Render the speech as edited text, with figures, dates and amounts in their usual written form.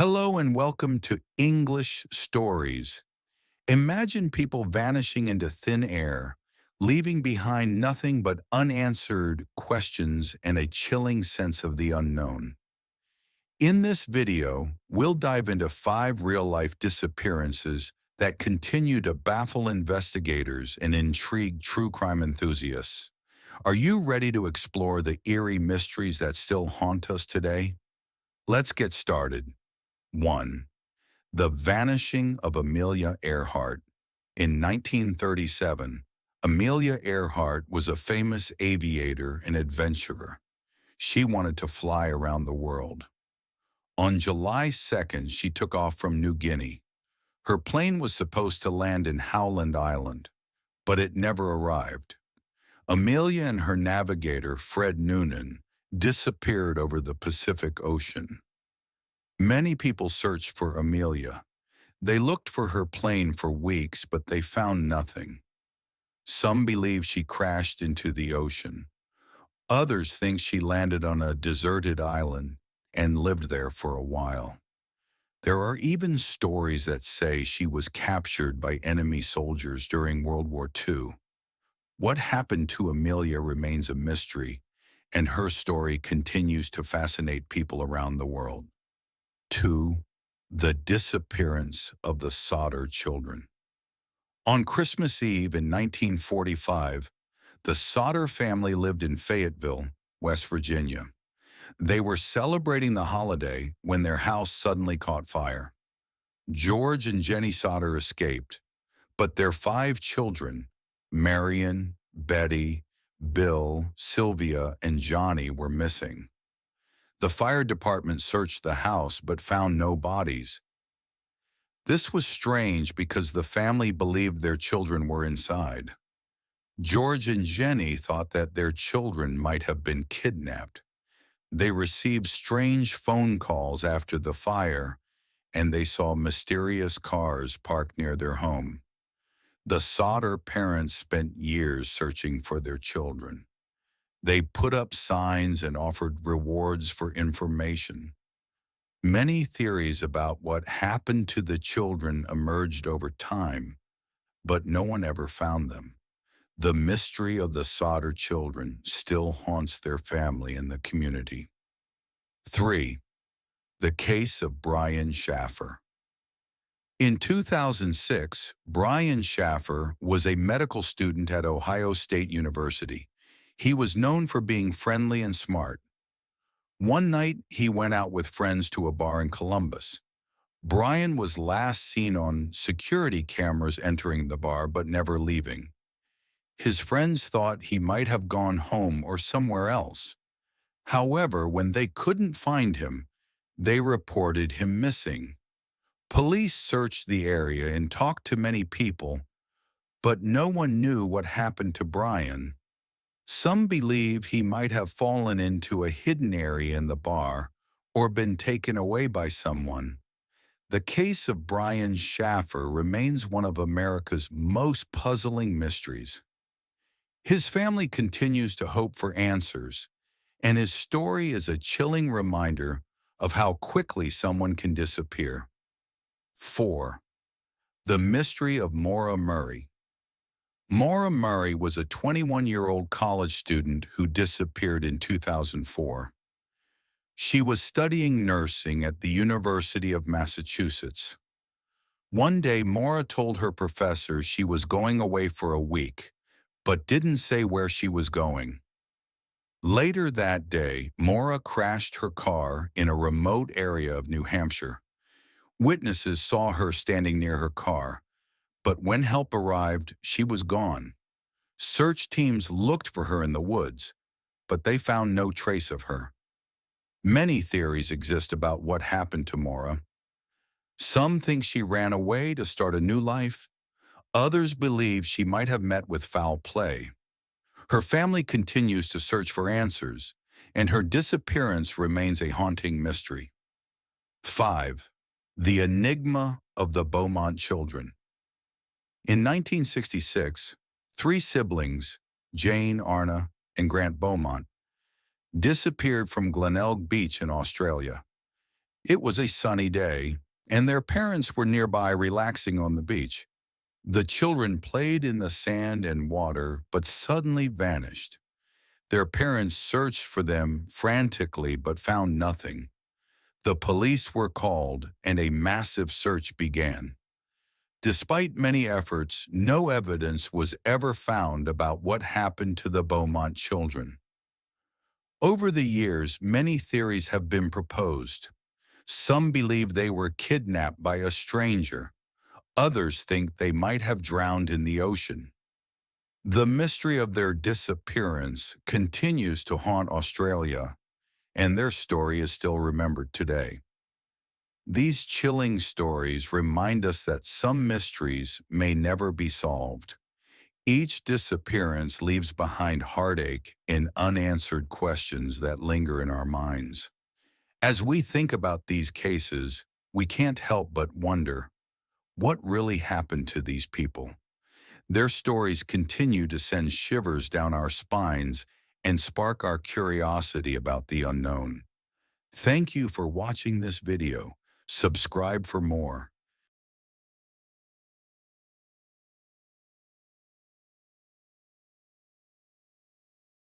Hello and welcome to English Stories. Imagine people vanishing into thin air, leaving behind nothing but unanswered questions and a chilling sense of the unknown. In this video, we'll dive into 5 real-life disappearances that continue to baffle investigators and intrigue true crime enthusiasts. Are you ready to explore the eerie mysteries that still haunt us today? Let's get started. 1. The vanishing of Amelia Earhart. In 1937, Amelia Earhart was a famous aviator and adventurer. She wanted to fly around the world. On July 2nd, she took off from New Guinea. Her plane was supposed to land in Howland Island, but it never arrived. Amelia and her navigator, Fred Noonan, disappeared over the Pacific Ocean. Many people searched for Amelia. They looked for her plane for weeks, but they found nothing. Some believe she crashed into the ocean. Others think she landed on a deserted island and lived there for a while. There are even stories that say she was captured by enemy soldiers during World War II. What happened to Amelia remains a mystery, and her story continues to fascinate people around the world. 2. The disappearance of the Sodder children. On Christmas Eve in 1945, the Sodder family lived in Fayetteville, West Virginia. They were celebrating the holiday when their house suddenly caught fire. George and Jenny Sodder escaped, but their 5 children, Marion, Betty, Bill, Sylvia, and Johnny, were missing. The fire department searched the house but found no bodies. This was strange because the family believed their children were inside. George and Jenny thought that their children might have been kidnapped. They received strange phone calls after the fire, and they saw mysterious cars parked near their home. The Sodder parents spent years searching for their children. They put up signs and offered rewards for information. Many theories about what happened to the children emerged over time, but no one ever found them. The mystery of the Sodder children still haunts their family and the community. 3. The case of Brian Shaffer. In 2006, Brian Shaffer was a medical student at Ohio State University. He was known for being friendly and smart. One night, he went out with friends to a bar in Columbus. Brian was last seen on security cameras entering the bar but never leaving. His friends thought he might have gone home or somewhere else. However, when they couldn't find him, they reported him missing. Police searched the area and talked to many people, but no one knew what happened to Brian. Some believe he might have fallen into a hidden area in the bar or been taken away by someone. The case of Brian Shaffer remains one of America's most puzzling mysteries. His family continues to hope for answers, and his story is a chilling reminder of how quickly someone can disappear. 4. The mystery of Maura Murray. Maura Murray was a 21-year-old college student who disappeared in 2004. She was studying nursing at the University of Massachusetts. One day, Maura told her professor she was going away for a week, but didn't say where she was going. Later that day, Maura crashed her car in a remote area of New Hampshire. Witnesses saw her standing near her car, but when help arrived, she was gone. Search teams looked for her in the woods, but they found no trace of her. Many theories exist about what happened to Maura. Some think she ran away to start a new life. Others believe she might have met with foul play. Her family continues to search for answers, and her disappearance remains a haunting mystery. 5. The enigma of the Beaumont Children. In 1966, 3 siblings, Jane, Arna, and Grant Beaumont, disappeared from Glenelg Beach in Australia. It was a sunny day, and their parents were nearby relaxing on the beach. The children played in the sand and water, but suddenly vanished. Their parents searched for them frantically but found nothing. The police were called, and a massive search began. Despite many efforts, no evidence was ever found about what happened to the Beaumont children. Over the years, many theories have been proposed. Some believe they were kidnapped by a stranger. Others think they might have drowned in the ocean. The mystery of their disappearance continues to haunt Australia, and their story is still remembered today. These chilling stories remind us that some mysteries may never be solved. Each disappearance leaves behind heartache and unanswered questions that linger in our minds. As we think about these cases, we can't help but wonder, what really happened to these people? Their stories continue to send shivers down our spines and spark our curiosity about the unknown. Thank you for watching this video. Subscribe for more.